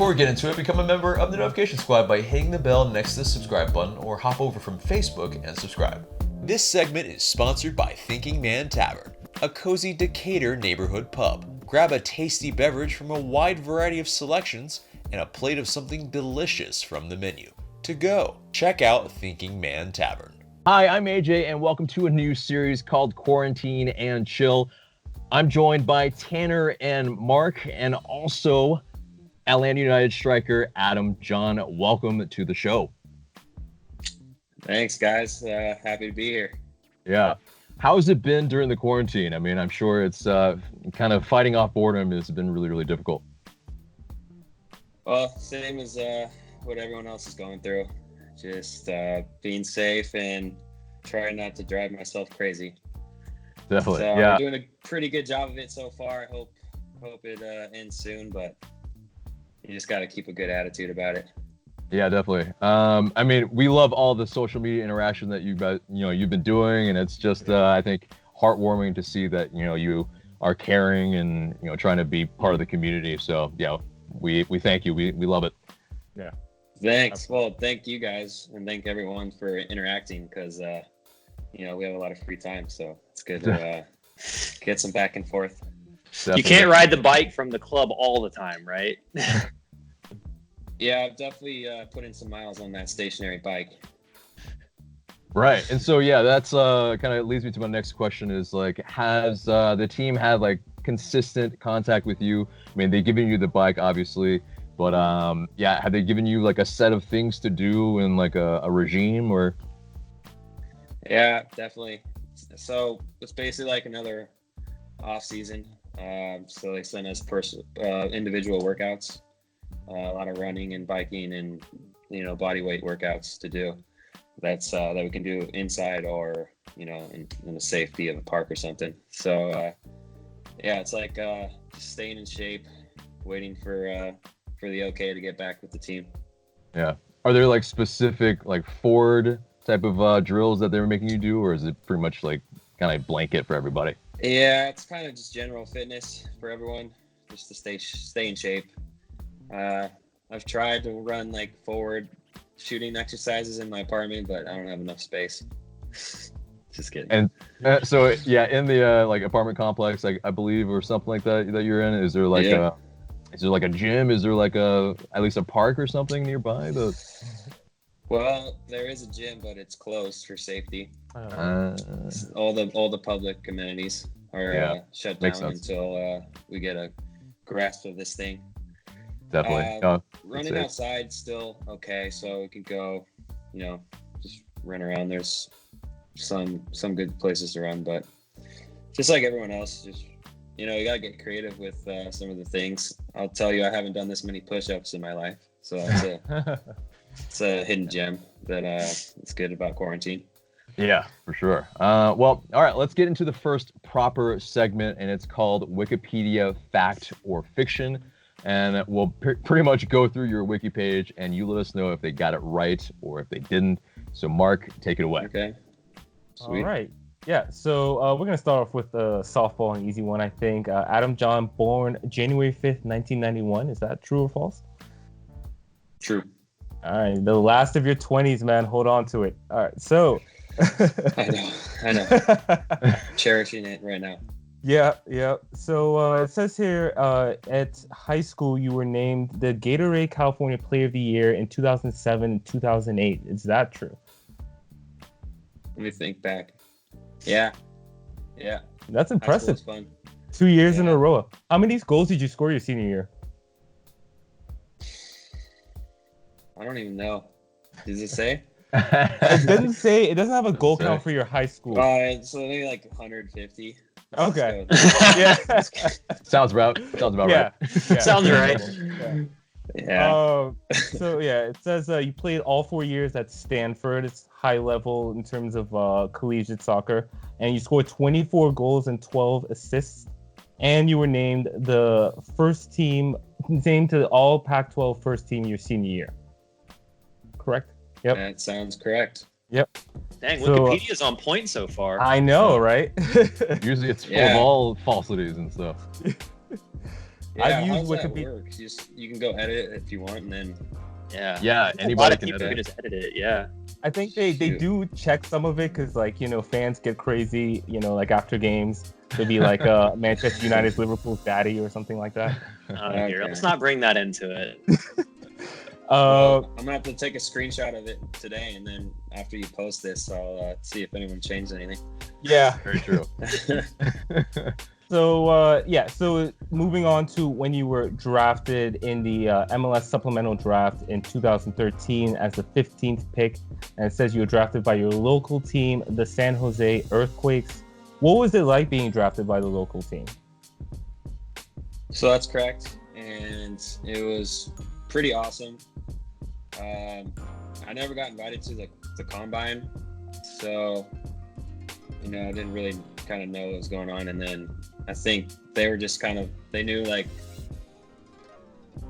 Before we get into it, become a member of the Notification Squad by hitting the bell next to the subscribe button or hop over from Facebook and subscribe. This segment is sponsored by Thinking Man Tavern, a cozy Decatur neighborhood pub. Grab a tasty beverage from a wide variety of selections and a plate of something delicious from the menu. To go, check out Thinking Man Tavern. Hi, I'm AJ, and welcome to a new series called Quarantine and Chill. I'm joined by Tanner and Mark, and also Atlanta United striker Adam Jahn. Welcome to the show. Thanks, guys. Happy to be here. Yeah. How has it been during the quarantine? I mean, I'm sure it's kind of fighting off boredom has been really, really difficult. Well, same as what everyone else is going through. Just being safe and trying not to drive myself crazy. Definitely, so yeah. I'm doing a pretty good job of it so far. I hope it ends soon, but you just got to keep a good attitude about it. Yeah, definitely. I mean, we love all the social media interaction that you've been doing, and it's just I think heartwarming to see that you are caring and trying to be part of the community. So yeah, we thank you. We love it. Yeah. Thanks. Well, thank you guys, and thank everyone for interacting because we have a lot of free time, so it's good to get some back and forth. Definitely. You can't ride the bike from the club all the time, right? Yeah, I've definitely put in some miles on that stationary bike. Right. And so, yeah, that's kind of leads me to my next question is like, has the team had like consistent contact with you? I mean, they've given you the bike, obviously, but yeah, have they given you like a set of things to do and like a regime or? Yeah, definitely. So it's basically like another off season. So they send us individual workouts. A lot of running and biking and body weight workouts to do. That's that we can do inside or in the safety of a park or something. So yeah, it's like just staying in shape, waiting for the okay to get back with the team. Yeah. Are there like specific like Ford type of drills that they were making you do, or is it pretty much like kind of blanket for everybody? Yeah, it's kind of just general fitness for everyone, just to stay in shape. I've tried to run like forward shooting exercises in my apartment, but I don't have enough space. Just kidding. And so yeah, in the like apartment complex, like I believe, or something like that you're in, is there like is there like a gym? Is there like at least a park or something nearby? Well, there is a gym, but it's closed for safety. All the public amenities are shut down until we get a grasp of this thing. Definitely. Running outside still okay, so we could go, just run around. There's some good places to run, but just like everyone else, just you gotta get creative with some of the things. I'll tell you, I haven't done this many push-ups in my life, so it's a hidden gem that is good about quarantine. Yeah, for sure. Well, all right, let's get into the first proper segment, and it's called Wikipedia Fact or Fiction. And we'll pretty much go through your wiki page, and you let us know if they got it right or if they didn't. So, Mark, take it away. Okay. Sweet. All right. Yeah. So we're gonna start off with a softball, an easy one, I think. Adam Jahn, born January 5th, 1991. Is that true or false? True. All right. The last of your 20s, man. Hold on to it. All right. So. I know. Cherishing it right now. Yeah. So it says here at high school, you were named the Gatorade California Player of the Year in 2007 and 2008. Is that true? Let me think back. Yeah. That's impressive. High school was fun. 2 years in a row. How many goals did you score your senior year? I don't even know. Does it say? It doesn't say. It doesn't have a goal count for your high school. So maybe like 150. Okay. Yeah. Sounds about right. Yeah. Sounds right. Yeah. So yeah, it says you played all 4 years at Stanford. It's high level in terms of collegiate soccer, and you scored 24 goals and 12 assists, and you were named the first team, named to the All Pac-12 first team your senior year. Correct? Yep. That sounds correct. Yep. Dang, Wikipedia's on point so far. I know, right? Usually it's full of all falsities and stuff. Yeah, I've how used does that Wikipedia. work? You can go edit it if you want, and then Yeah. Yeah, A lot anybody of can people edit. can just edit it. Yeah. I think they Shoot. do check some of it because, like, fans get crazy, like after games. They'd be like Manchester United's Liverpool's daddy or something like that. Here, Okay. let's not bring that into it. Well, I'm gonna have to take a screenshot of it today, and then after you post this, I'll see if anyone changed anything. Yeah. Very true. So so moving on to when you were drafted in the MLS supplemental draft in 2013 as the 15th pick, and it says you were drafted by your local team, the San Jose Earthquakes. What was it like being drafted by the local team? So that's correct, and it was pretty awesome. I never got invited to the combine, so I didn't really kind of know what was going on. And then I think they were just they knew like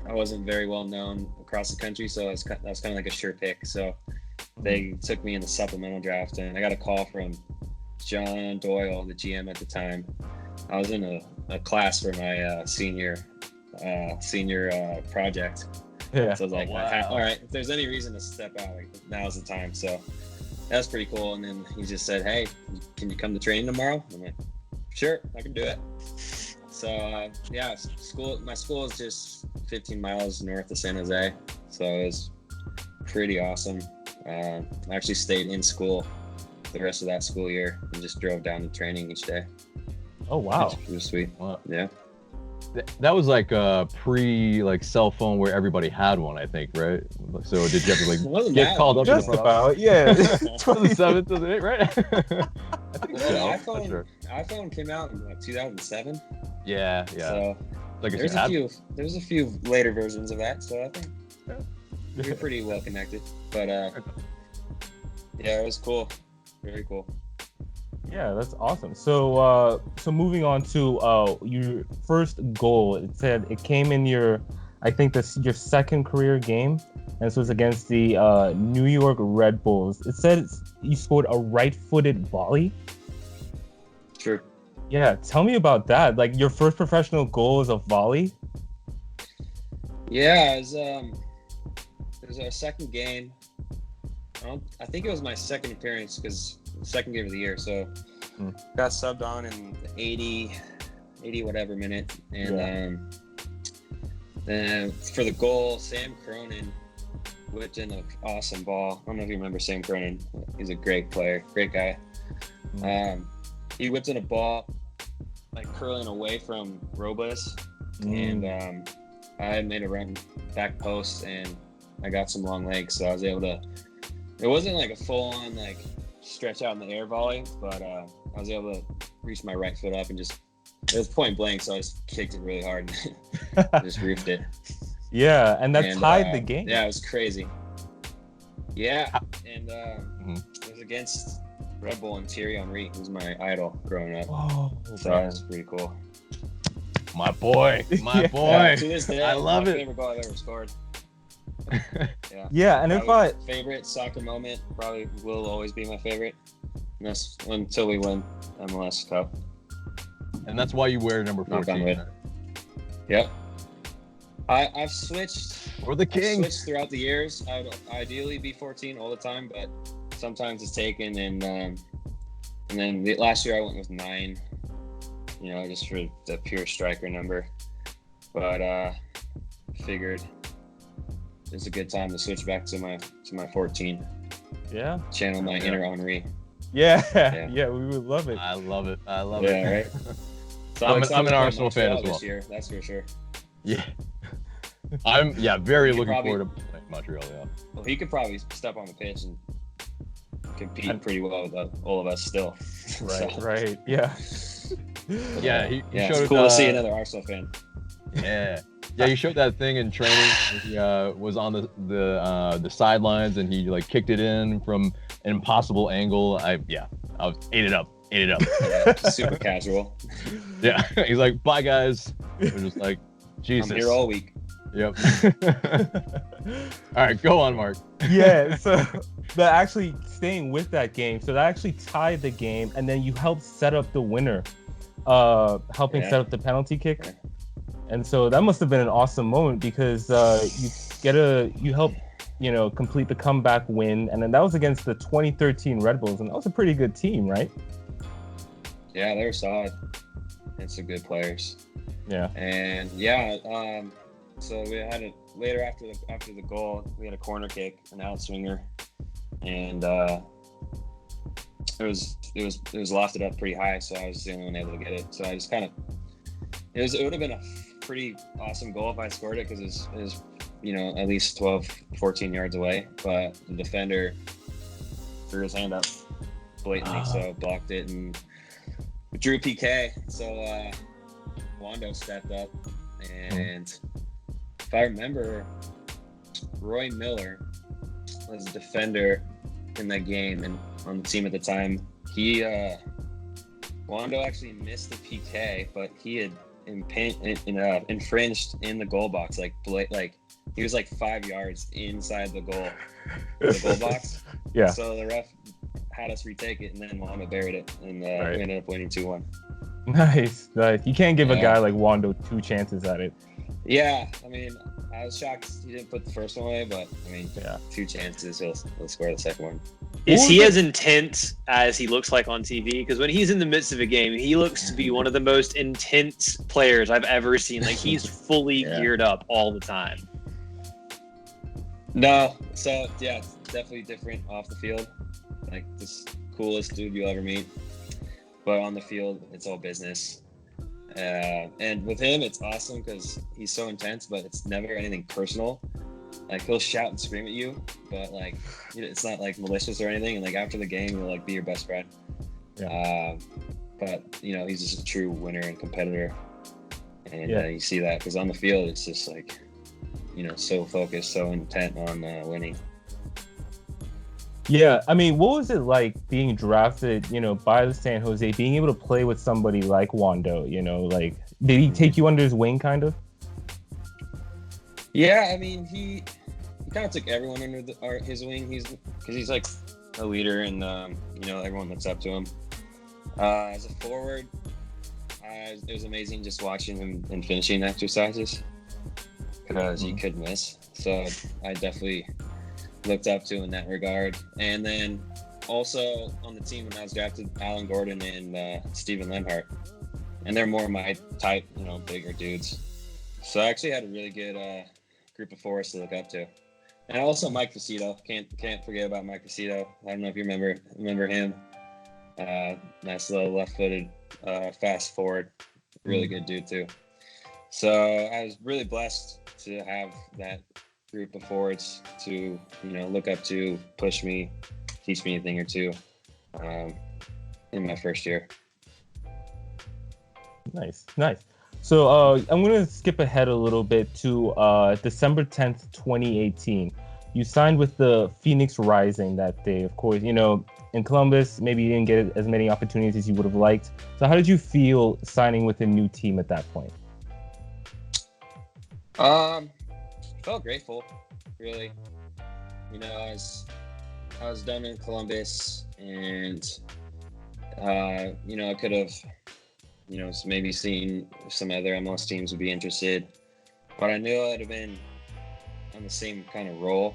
I wasn't very well known across the country, so that was kind of like a sure pick. So they took me in the supplemental draft, and I got a call from John Doyle, the GM at the time. I was in a class for my senior project. Yeah. So I was like, wow. all right, if there's any reason to step out, now's the time. So that's pretty cool. And then he just said, hey, can you come to training tomorrow? I'm like, sure, I can do it. So my school is just 15 miles north of San Jose. So it was pretty awesome. I actually stayed in school the rest of that school year and just drove down to training each day. Oh, wow. It was sweet. Wow. Yeah. That was like a pre cell phone where everybody had one, I think, right? So did you have to It wasn't get that called up long. to Just the about, yeah. 2007, 2008, right? I think so. Well, Not sure. iPhone came out in 2007. Yeah. So Like there's a few later versions of that. So I think we're pretty well connected. But yeah, it was cool. Very cool. Yeah, that's awesome. So moving on to your first goal, it said it came in your second career game, and this was against the New York Red Bulls. It said you scored a right-footed volley. True. Yeah, tell me about that. Like your first professional goal is a volley. Yeah, it was our second game. I think it was my second appearance because the second game of the year. So got subbed on in the 80 whatever minute. And then for the goal, Sam Cronin whipped in an awesome ball. I don't know if you remember Sam Cronin. He's a great player, great guy. He whipped in a ball like curling away from Robles. And I made a run back post and I got some long legs, so I was able to. It wasn't like a full-on like stretch out in the air volley, but I was able to reach my right foot up and it was point blank, so I just kicked it really hard and just roofed it. Yeah, and that tied the game. Yeah, it was crazy. Yeah, and it was against Red Bull and Thierry Henry, who's my idol growing up. Oh, So that was pretty cool. My boy. Yeah. Boy. To this day, I love my it. favorite goal I've ever scored. Yeah, and if I favorite soccer moment probably will always be my favorite. And that's until we win MLS Cup. And that's why you wear number Knock on 14. wood. Yep. I've switched. Or the I've King. switched throughout the years. I would ideally be 14 all the time, but sometimes it's taken. And then last year I went with 9. Just for the pure striker number. But figured it's a good time to switch back to my 14. yeah, Channel my inner Henri. yeah, we would love it. I love it. Yeah, right. So I'm excited an to play Arsenal fan as Montreal well. this year, that's for sure. Yeah. I'm very You looking probably- forward to playing Montreal, yeah. Well, he could probably step on the pitch and compete pretty well with all of us still. Right, So, right, yeah. Yeah, he yeah, showed it's cool to see another Arsenal fan. Yeah, he showed that thing in training. He was on the sidelines and he like kicked it in from an impossible angle. I ate it up. Yeah, super casual. Yeah, he's like, bye guys. We're just like, Jesus. I'm here all week. Yep. All right, go on, Mark. Yeah, so that actually staying with that game, so that actually tied the game, and then you helped set up the winner, helping Yeah. set up the penalty kick. And so that must have been an awesome moment because you help complete the comeback win, and then that was against the 2013 Red Bulls, and that was a pretty good team, right? Yeah, they were solid. And some good players. Yeah. And so we had it later after the goal. We had a corner kick, an outswinger, and it was lofted up pretty high, so I was the only one able to get it. So I just kind of it would have been a pretty awesome goal if I scored it, because it was at least 12, 14 yards away, but the defender threw his hand up blatantly, so blocked it and drew PK. So Wando stepped up, and if I remember, Roy Miller was a defender in that game and on the team at the time. Wando actually missed the PK, but he had infringed in the goal box, like he was like 5 yards inside the goal box. Yeah. So the ref had us retake it, and then Wando buried it, and we ended up winning 2-1. Nice. You can't give a guy like Wando 2 chances at it. Yeah, I mean, I was shocked he didn't put the first one away, but I mean, 2 chances, he'll score the second one. Is he as intense as he looks like on TV? Because when he's in the midst of a game, he looks to be one of the most intense players I've ever seen. Like, he's fully geared up all the time. No, so yeah, it's definitely different off the field. Like, this coolest dude you'll ever meet, but on the field, it's all business. And with him, it's awesome because he's so intense, but it's never anything personal. Like, he'll shout and scream at you, but like, it's not like malicious or anything. And like, after the game, he'll like be your best friend. Yeah. But he's just a true winner and competitor, and you see that because on the field, it's just like, so focused, so intent on winning. Yeah, I mean, what was it like being drafted, by the San Jose, being able to play with somebody like Wando? Like, did he take you under his wing, kind of? Yeah, I mean, he kind of took everyone under his wing. Because he's like a leader, and everyone looks up to him. As a forward, it was amazing just watching him in finishing exercises, because he could miss. So I definitely looked up to in that regard. And then also on the team when I was drafted, Alan Gordon and Steven Lenhart, and they're more my type, bigger dudes. So I actually had a really good group of forwards to look up to. And also Mike Facito, can't forget about Mike Facito. I don't know if you remember him. Nice little left-footed fast forward, really good dude too. So I was really blessed to have that group of forwards to look up to, push me, teach me a thing or two in my first year. Nice. So I'm going to skip ahead a little bit to December 10th, 2018. You signed with the Phoenix Rising that day. Of course, in Columbus, maybe you didn't get as many opportunities as you would have liked. So how did you feel signing with a new team at that point? Felt grateful, really. I was done in Columbus, and I could have maybe seen some other MLS teams would be interested, but I knew I'd have been on the same kind of role.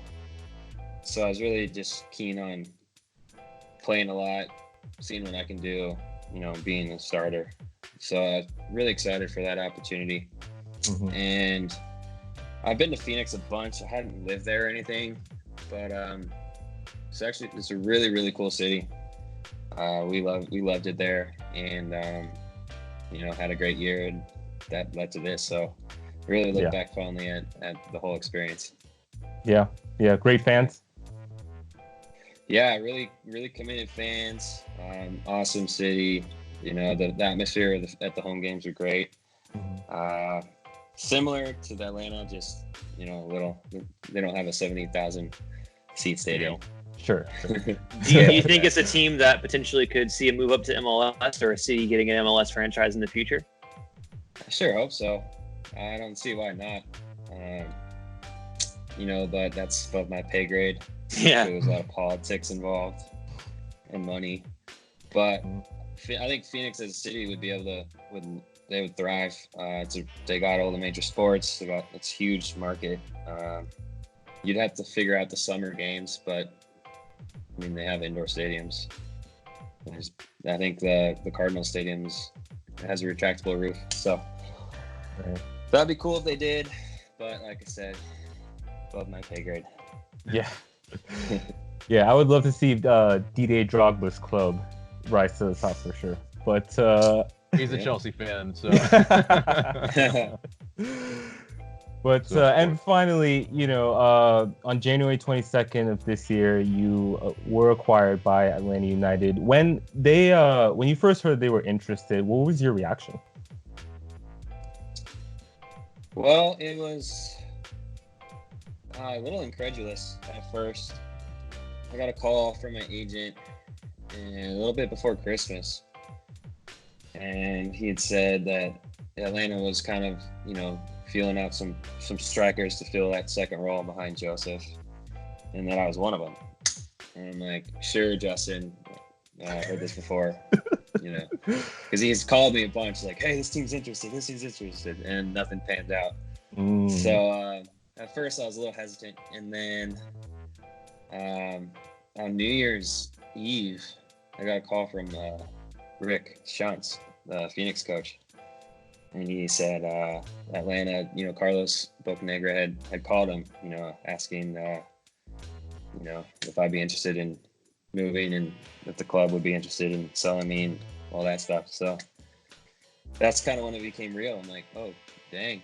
So I was really just keen on playing a lot, seeing what I can do, being a starter. So I was really excited for that opportunity. Mm-hmm. And I've been to Phoenix a bunch. I hadn't lived there or anything, but it's a really, really cool city. We loved it there, and had a great year, and that led to this. So really look back fondly at the whole experience. Yeah, great fans. Yeah, really, really committed fans. Awesome city. The atmosphere at the home games were great. Mm-hmm. Similar to the Atlanta, just a little. They don't have a 70,000 seat stadium. Sure. Do you think it's a team that potentially could see a move up to MLS, or a city getting an MLS franchise in the future? I sure hope so. I don't see why not. But that's above my pay grade. Yeah. There was a lot of politics involved and money. But I think Phoenix as a city would they would thrive. They got all the major sports. It's huge market. You'd have to figure out the summer games, but I mean, they have indoor stadiums. I think the Cardinals stadiums has a retractable roof, so that'd be cool if they did. But like I said, above my pay grade. Yeah. Yeah, I would love to see Didier Drogba's club rise to the top for sure. But he's a Chelsea fan, so. But and finally, on January 22nd of this year, you were acquired by Atlanta United. When you first heard they were interested, what was your reaction? Well, it was a little incredulous at first. I got a call from my agent a little bit before Christmas, and he had said that Atlanta was kind of, feeling out some strikers to fill that second role behind Joseph, and that I was one of them. And I'm like, sure, Justin, I heard this before, because he's called me a bunch, like, hey, this team's interested, and nothing panned out. So at first I was a little hesitant, and then on New Year's Eve, I got a call from Rick Shantz, the Phoenix coach. And he said Atlanta, Carlos Bocanegra had called him, asking, if I'd be interested in moving and if the club would be interested in selling me and all that stuff. So that's kind of when it became real. I'm like, oh, dang,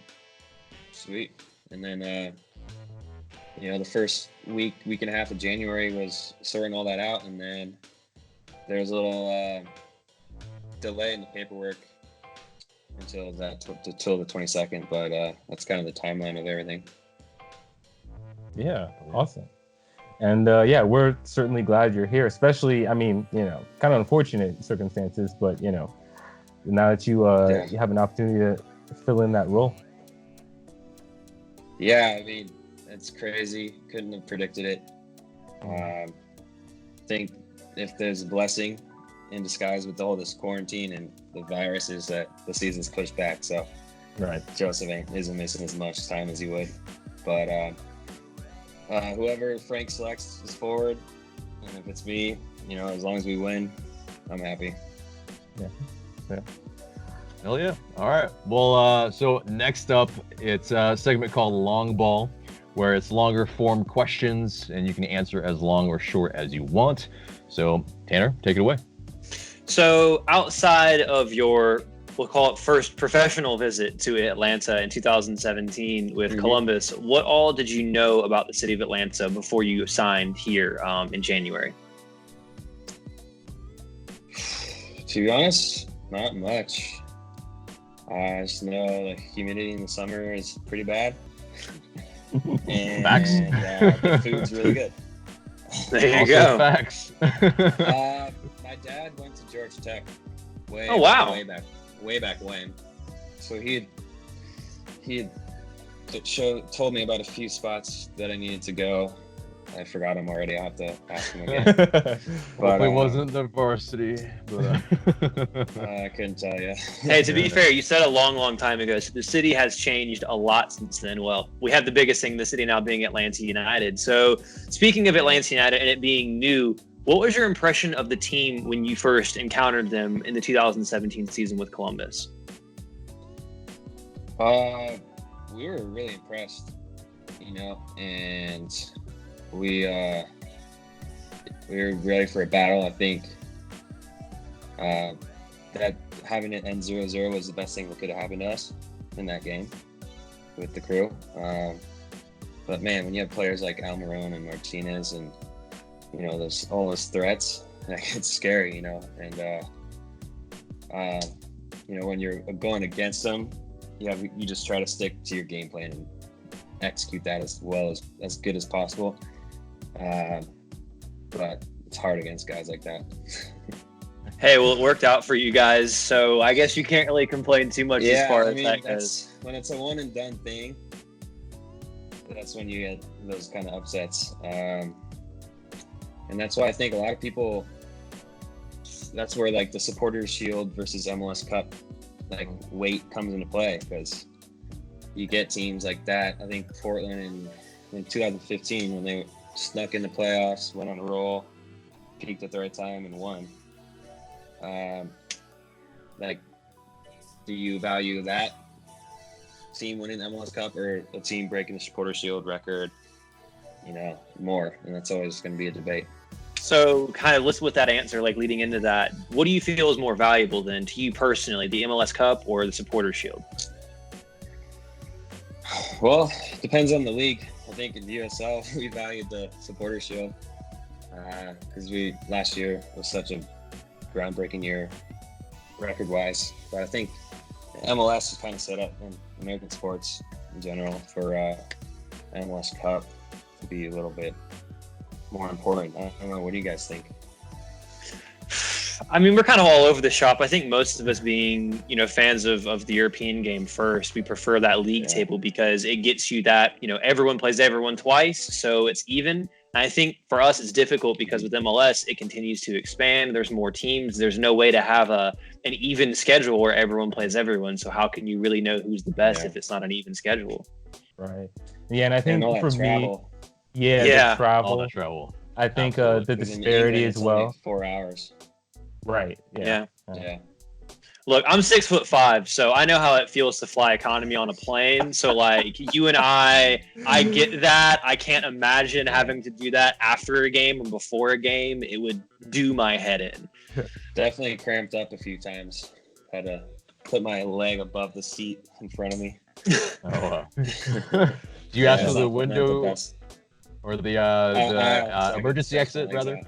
sweet. And then, the first week and a half of January was sorting all that out. And then there was a little delay in the paperwork until the 22nd, but that's kind of the timeline of everything. Yeah, awesome. And we're certainly glad you're here, especially, kind of unfortunate circumstances, but now that you have an opportunity to fill in that role. Yeah, I mean, it's crazy. Couldn't have predicted it. I think if there's a blessing in disguise with all this quarantine and the virus is that the season's pushed back. So right, Joseph isn't missing as much time as he would. But whoever Frank selects is forward. And if it's me, as long as we win, I'm happy. Yeah. Hell yeah. All right. Well, so next up, it's a segment called Long Ball, where it's longer form questions and you can answer as long or short as you want. So Tanner, take it away. So outside of your, we'll call it first professional visit to Atlanta in 2017 with Columbus, what all did you know about the city of Atlanta before you signed here in January? To be honest, not much. I just know the humidity in the summer is pretty bad. And Facts. The food's really good. There you Also go. Facts. My dad went to Georgia Tech way back when. So he had told me about a few spots that I needed to go. I forgot him already. I'll have to ask him again. But it wasn't the varsity. But, I couldn't tell you. Hey, to be fair, you said a long time ago, so the city has changed a lot since then. Well, we have the biggest thing in the city now being Atlanta United. So speaking of Atlanta United and it being new, what was your impression of the team when you first encountered them in the 2017 season with Columbus? We were really impressed, and we were ready for a battle. I think that having it end 0-0 was the best thing that could have happened to us in that game with the crew. But man, when you have players like Almiron and Martinez and there's all those threats, it's scary, and when you're going against them, you just try to stick to your game plan and execute that as good as possible. But it's hard against guys like that. Hey, well, it worked out for you guys, so I guess you can't really complain too much as far as that goes. When it's a one and done thing, that's when you get those kind of upsets. And that's why I think a lot of people, that's where like the Supporters Shield versus MLS Cup like weight comes into play, because you get teams like that. I think Portland in 2015, when they snuck in the playoffs, went on a roll, peaked at the right time, and won. Like, do you value that team winning the MLS Cup or a team breaking the Supporter Shield record, more? And that's always going to be a debate. So kind of listen with that answer, like leading into that, what do you feel is more valuable then to you personally, the MLS Cup or the Supporter Shield? Well, it depends on the league. I think in the USL, we valued the Supporter Shield because last year was such a groundbreaking year record-wise. But I think MLS is kind of set up in American sports in general for MLS Cup to be a little bit more important. I don't know. What do you guys think? I mean, we're kind of all over the shop. I think most of us being, fans of the European game first, we prefer that league table because it gets you that, everyone plays everyone twice, so it's even. And I think for us, it's difficult because with MLS, it continues to expand. There's more teams. There's no way to have an even schedule where everyone plays everyone. So how can you really know who's the best if it's not an even schedule? Right. Yeah, and I think and for travel. me, the travel. All the travel. I think the disparity as well. Only 4 hours. Right. Yeah. Look, I'm 6'5", so I know how it feels to fly economy on a plane. So like you and I get that. I can't imagine having to do that after a game or before a game. It would do my head in. Definitely cramped up a few times. Had to put my leg above the seat in front of me. Oh, wow. Do you ask for the window or the emergency exit rather?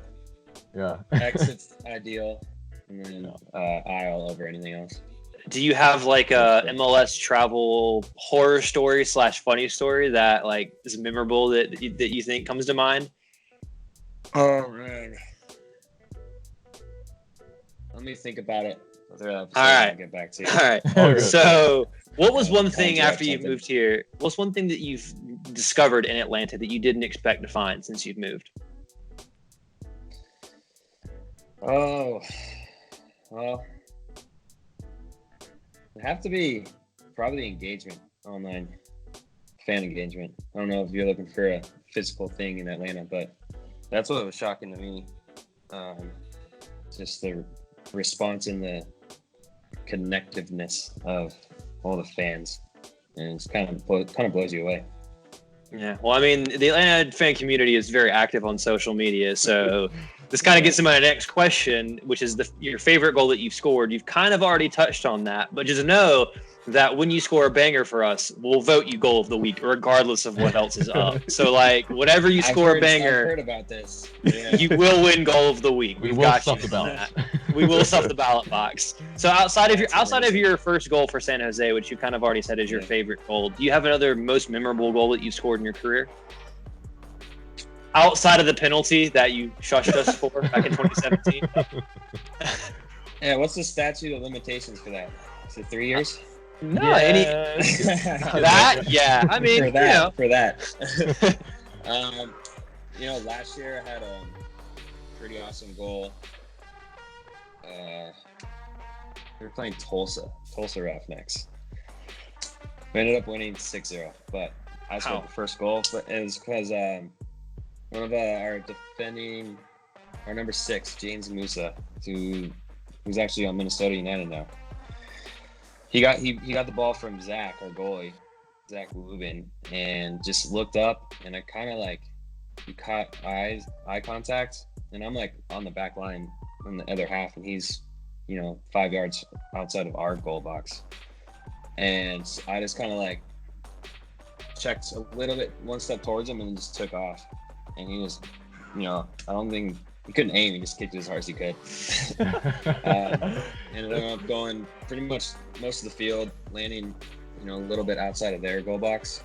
Yeah. Exit's ideal, and then aisle over anything else. Do you have like a MLS travel horror story / funny story that like is memorable that you think comes to mind? Oh man, let me think about it. All right. I'll get back to you. All right. So, what was one thing after you moved here? What's one thing that you've discovered in Atlanta that you didn't expect to find since you've moved? Oh, well, it have to be probably engagement, online fan engagement. I don't know if you're looking for a physical thing in Atlanta, but that's what was shocking to me. Just the response and the connectiveness of all the fans, and it's kind of blows you away. Yeah, well, I mean, the Atlanta fan community is very active on social media, so this kind of gets to my next question, which is your favorite goal that you've scored. You've kind of already touched on that, but just know that when you score a banger for us, we'll vote you goal of the week, regardless of what else is up. So, like, whenever you score a banger, I've heard about this. Yeah. You will win goal of the week. We will stuff the ballot. We will stuff the ballot box. So outside of your first goal for San Jose, which you kind of already said is your favorite goal, do you have another most memorable goal that you've scored in your career? Outside of the penalty that you shushed us for back in 2017. Yeah, what's the statute of limitations for that? Is it 3 years? No, that. Yeah, I mean, for that. Last year I had a pretty awesome goal. We were playing Tulsa Roughnecks. We ended up winning 6-0, but I scored the first goal. But it was because one of our number 6, James Musa, who's actually on Minnesota United now. He got the ball from Zach, our goalie, Zach Lubin, and just looked up, and I kind of like he caught eye contact, and I'm like on the back line in the other half, and he's 5 yards outside of our goal box, and I just kind of like checked a little bit, one step towards him, and just took off, and he was, I don't think. He couldn't aim. He just kicked it as hard as he could. Ended up going pretty much most of the field, landing, a little bit outside of their goal box.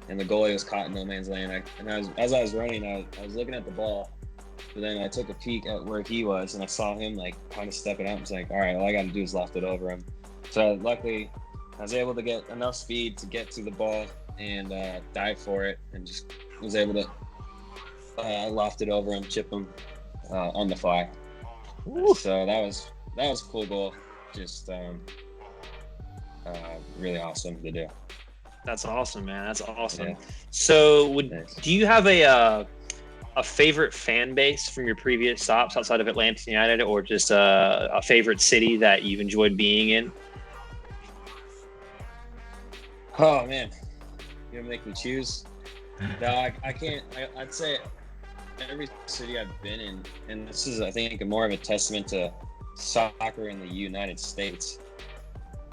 And the goalie was caught in no man's land. As I was running, I was looking at the ball. But then I took a peek at where he was, and I saw him like kind of stepping out. I was like, all right, all I got to do is loft it over him. So luckily, I was able to get enough speed to get to the ball and dive for it, and just was able to loft it over him, chip him. On the fly. Ooh. So that was a cool goal. Just really awesome to do. That's awesome, man. That's awesome. Yeah. So, Thanks. do you have a favorite fan base from your previous stops outside of Atlanta United, or just a favorite city that you've enjoyed being in? Oh man, you're gonna make me choose. No, I can't. I'd say every city I've been in, and this is, I think, more of a testament to soccer in the United States.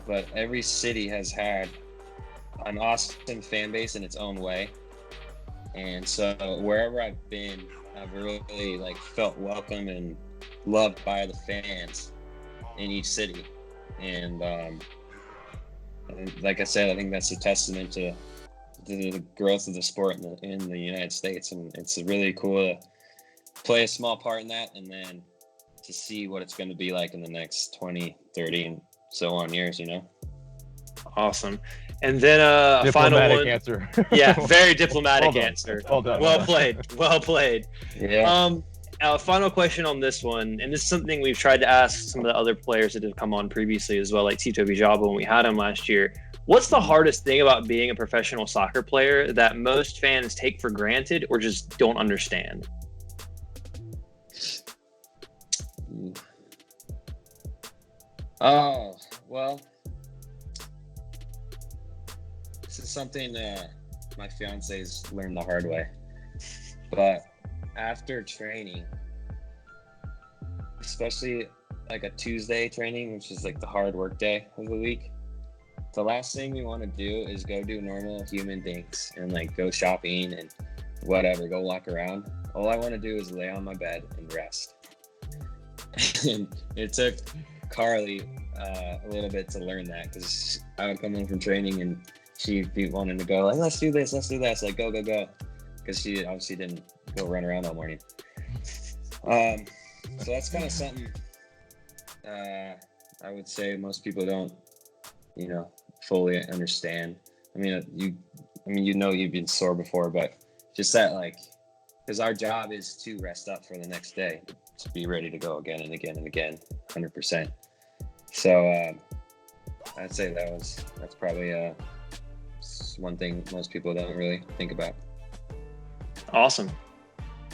But every city has had an awesome fan base in its own way, and so wherever I've been, I've really like felt welcome and loved by the fans in each city. And like I said, I think that's a testament to the growth of the sport in the United States, and it's really cool to play a small part in that, and then to see what it's going to be like in the next 20, 30, and so on years, Awesome. And then a final Diplomatic one. answer. Yeah, very diplomatic Well done. answer. Well done. Well played. Well played. Yeah. Final question on this one, and this is something we've tried to ask some of the other players that have come on previously as well, like Tito Bijabo when we had him last year. What's the hardest thing about being a professional soccer player that most fans take for granted or just don't understand? Oh, well, this is something my fiance's learned the hard way. But after training, especially like a Tuesday training, which is like the hard work day of the week, the last thing we want to do is go do normal human things and like go shopping and whatever, go walk around. All I want to do is lay on my bed and rest. And it took Carly a little bit to learn that, because I would come home from training and she'd be wanting to go like, let's do this, like go, because she obviously didn't go run around all morning. So that's kind of something I would say most people don't, fully understand. I mean, you've been sore before, but just that, like, because our job is to rest up for the next day, to be ready to go again and again and again, 100%. So I'd say that's probably one thing most people don't really think about. Awesome.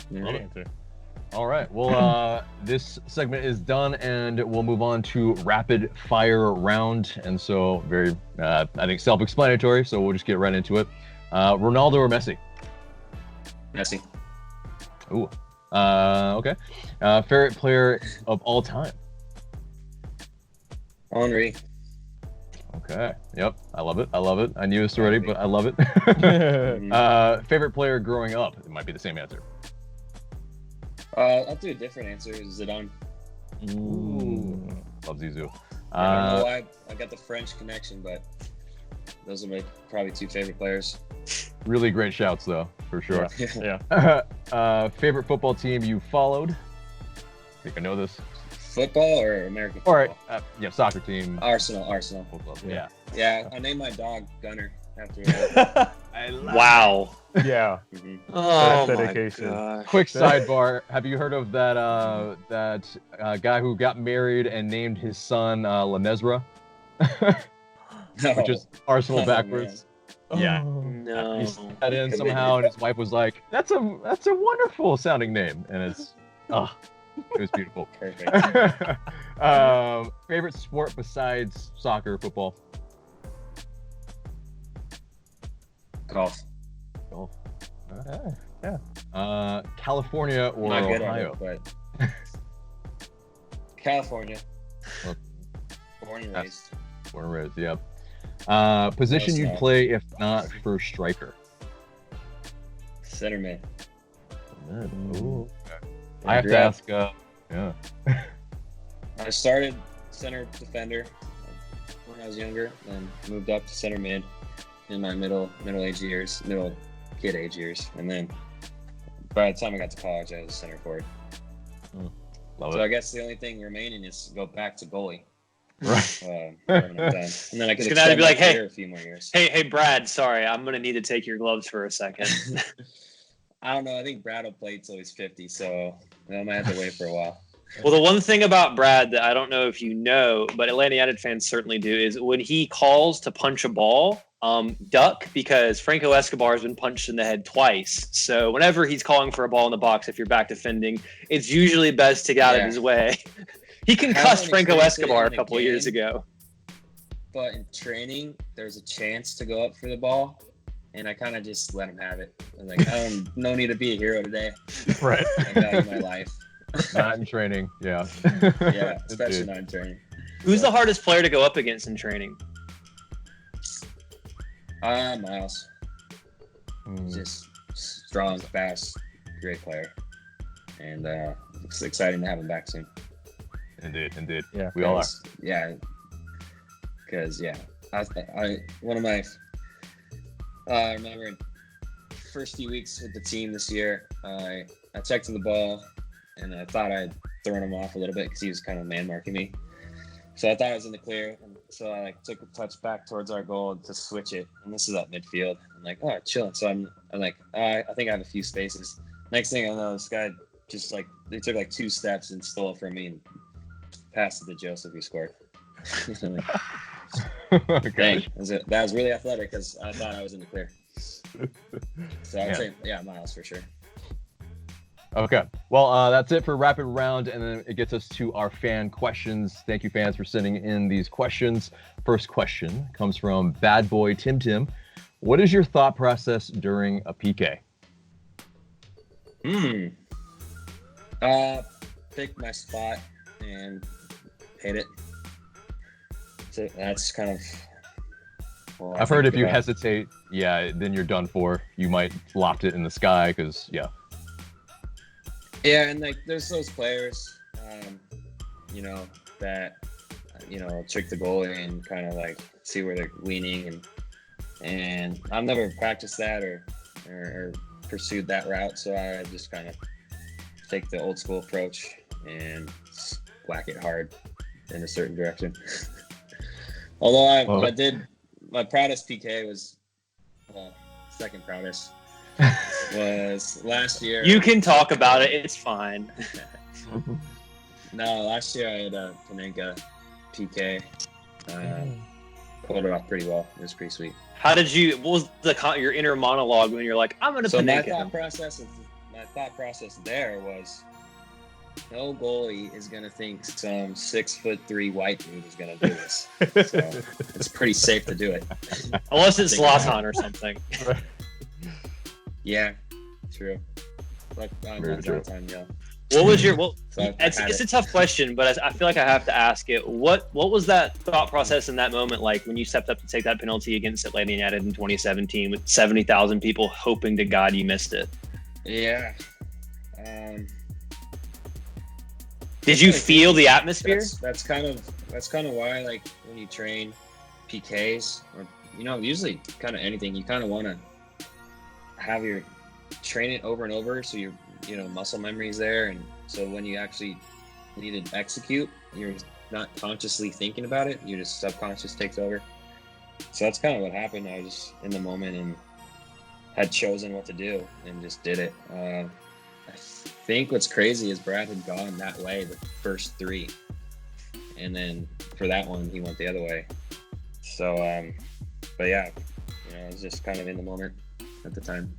Great answer. All right. Well, this segment is done, and we'll move on to rapid fire round. And so, very, I think, self-explanatory. So we'll just get right into it. Ronaldo or Messi? Messi. Ooh. Okay. Favorite player of all time? Henry. Okay. Yep. I love it. I knew this already, but I love it. Favorite player growing up? It might be the same answer. I'll do a different answer. Zidane. Ooh. Love Zizou. I don't know why I got the French connection, but those are my probably two favorite players. Really great shouts, though, for sure. Yeah. Favorite football team you followed? I think I know this. Football or American football? All right. Yeah, soccer team. Arsenal. Football. Yeah. Yeah, I named my dog Gunner after that. Wow. Yeah. Mhm. Oh, That's my dedication. God. Quick sidebar. Have you heard of that guy who got married and named his son Lemezra? Which is Arsenal Oh, backwards. Yeah. Oh. No. He said that in somehow, and his wife was like, "That's a wonderful sounding name," and it was beautiful. Perfect. Favorite sport besides soccer, football? Golf. Golf. Yeah. California or Not good Ohio? at it, but California. Well, Born and raised. Born and raised, yep. Position you'd Snow. play if not for striker? Center mid. Ooh. I have to ask. Yeah. I started center defender when I was younger, then moved up to center mid in my middle kid age years, and then by the time I got to college, I was center forward. Love So it. I guess the only thing remaining is to go back to goalie. Right. When I'm done. And then I could It's gonna extend be like, my hey. career a few more years. Hey, Brad. Sorry, I'm gonna need to take your gloves for a second. I don't know. I think Brad will play till he's 50, so I might have to wait for a while. Well, the one thing about Brad that I don't know if you know, but Atlanta United fans certainly do, is when he calls to punch a ball, duck, because Franco Escobar has been punched in the head twice. So whenever he's calling for a ball in the box, if you're back defending, it's usually best to get out of his way. He concussed Franco Escobar a couple of years ago. But in training, there's a chance to go up for the ball, and I kind of just let him have it. I'm like, no need to be a hero today. Right. I value my life. Not in training. Yeah. Yeah, especially not in training. Who's the hardest player to go up against in training? Miles. Just strong, fast, great player. And it's exciting to have him back soon. Indeed. Yeah. We all are. Yeah. Because, I one of my, I remember in first few weeks with the team this year, I checked to the ball, and I thought I'd thrown him off a little bit because he was kind of man marking me. So I thought I was in the clear, and so I took a touch back towards our goal to switch it, and this is at midfield. I'm like, oh, chilling. So I'm like, I think I have a few spaces. Next thing I know, this guy just they took 2 steps and stole it from me and passed it to Joseph, who scored. Like, dang, that was really athletic because I thought I was in the clear. So I'd say, Miles for sure. Okay. Well, that's it for Rapid Round, and then it gets us to our fan questions. Thank you, fans, for sending in these questions. First question comes from Bad Boy Tim Tim. What is your thought process during a PK? Pick my spot and hit it. So that's kind of. Well, I've heard if you hesitate, then you're done for. You might loft it in the sky because, Yeah, and there's those players, that, trick the goalie and kind of see where they're leaning, and I've never practiced that or pursued that route, so I just kind of take the old school approach and whack it hard in a certain direction. Although I did, my proudest PK was, second proudest. Was last year. You can talk about it. It's fine. No, last year I had a Panenka PK. Pulled it off pretty well. It was pretty sweet. How did you? What was your inner monologue when you're like, I'm gonna Panenka him? My thought process there was, no goalie is gonna think some 6'3" white dude is gonna do this. So it's pretty safe to do it. Unless it's Zlatan or something. Yeah, true. But True. Time, yeah. What was your? It's a tough question, but I feel like I have to ask it. What was that thought process in that moment like when you stepped up to take that penalty against Atlanta United in 2017 with 70,000 people hoping to God you missed it? Yeah. Did you feel the atmosphere? That's kind of why when you train PKs or usually kind of anything, you kind of want to have your train it over and over so your muscle memory is there, and so when you actually need to execute, you're not consciously thinking about it, you just subconscious takes over. So that's kind of what happened. I was just in the moment and had chosen what to do and just did it. I think what's crazy is Brad had gone that way the first 3, and then for that one he went the other way. So but yeah, I was just kind of in the moment at the time.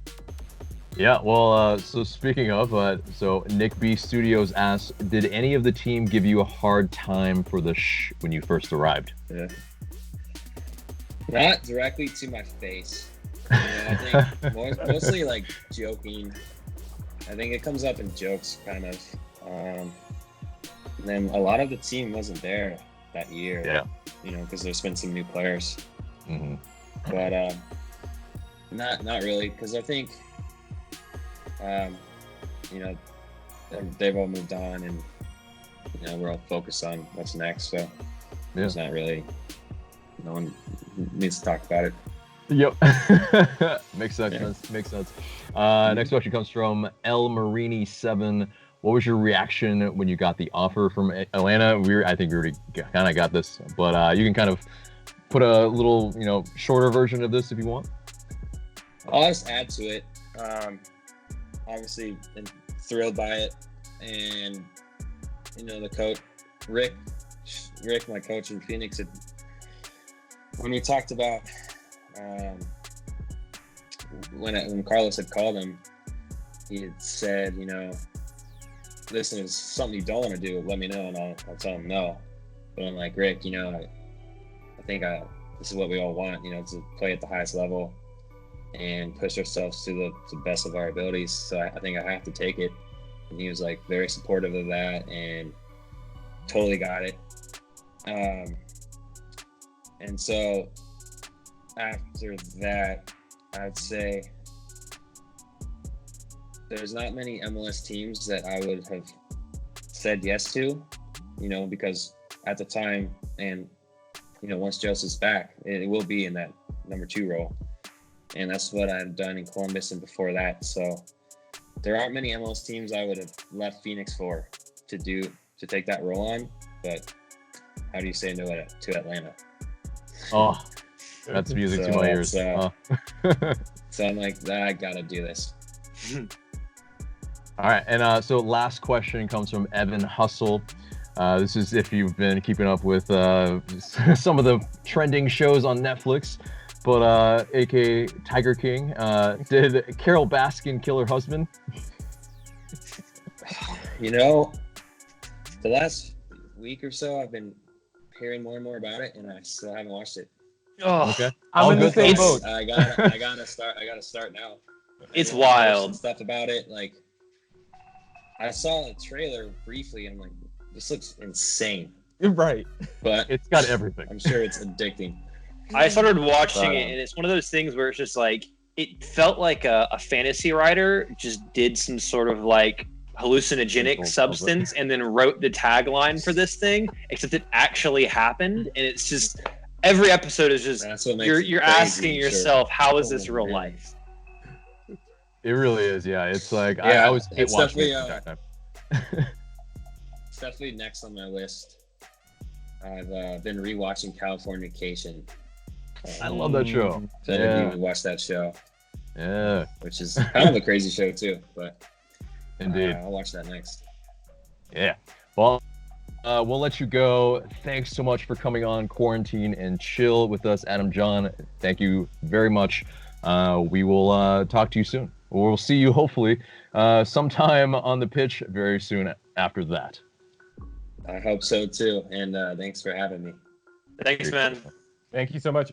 Yeah, well, so speaking of, so Nick B Studios asks, did any of the team give you a hard time for the when you first arrived? Yeah. Not directly to my face. I think mostly joking. I think it comes up in jokes, kind of. And then a lot of the team wasn't there that year. Yeah. Because there's been some new players. Mm-hmm. But not really, because I think they've all moved on, and we're all focused on what's next. So there's not really, no one needs to talk about it. Yep. Makes sense. Yeah. Makes sense. Next question comes from El Marini 7. What was your reaction when you got the offer from Atlanta? I think we already kind of got this, but you can kind of put a little, shorter version of this if you want. I'll just add to it. Obviously, been thrilled by it, and the coach, Rick, my coach in Phoenix, when we talked about when Carlos had called him, he had said, listen, if it's something you don't want to do, let me know and I'll tell him no. But I'm like, Rick, I think this is what we all want, to play at the highest level and push ourselves to the best of our abilities. So I think I have to take it. And he was like very supportive of that and totally got it. And so after that, I'd say there's not many MLS teams that I would have said yes to, because at the time, and once Joseph's back, it will be in that number 2 role. And that's what I've done in Columbus and before that. So there aren't many MLS teams I would have left Phoenix for to take that role on. But how do you say no to Atlanta? Oh, that's music to my ears. So I'm like, I gotta do this. All right, and so last question comes from Evan Hustle. This is if you've been keeping up with some of the trending shows on Netflix, but aka Tiger King, did Carol Baskin kill her husband? The last week or so, I've been hearing more and more about it, and I still haven't watched it. Oh, okay. I'm in the same boat. I gotta start now. It's I wild. watched stuff about it. Like, I saw a trailer briefly, and I'm like, this looks insane. You're right. But It's got everything. I'm sure it's addicting. I started watching it, and it's one of those things where it's just like, it felt like a fantasy writer just did some sort of like hallucinogenic substance and then wrote the tagline for this thing, except it actually happened. And it's just, every episode is just, That's what makes you're it crazy, asking yourself, how is this real life? It really is, yeah. It's like Yeah, I always hate it's watching definitely, it. It's definitely next on my list. I've been rewatching Californication. I love that show. So I didn't even watch that show, Yeah, which is kind of a crazy show too. But indeed. I'll watch that next. Yeah. Well, we'll let you go. Thanks so much for coming on Quarantine and Chill with us, Adam Jahn. Thank you very much. We will talk to you soon. We'll see you hopefully sometime on the pitch very soon after that. I hope so too. And thanks for having me. Thanks, man. Thank you so much.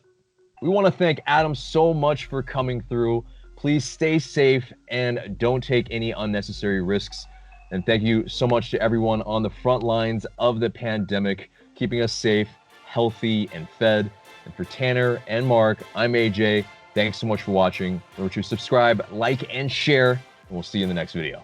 We want to thank Adam so much for coming through. Please stay safe and don't take any unnecessary risks. And thank you so much to everyone on the front lines of the pandemic, keeping us safe, healthy, and fed. And for Tanner and Mark, I'm AJ. Thanks so much for watching. Remember to subscribe, like, and share, and we'll see you in the next video.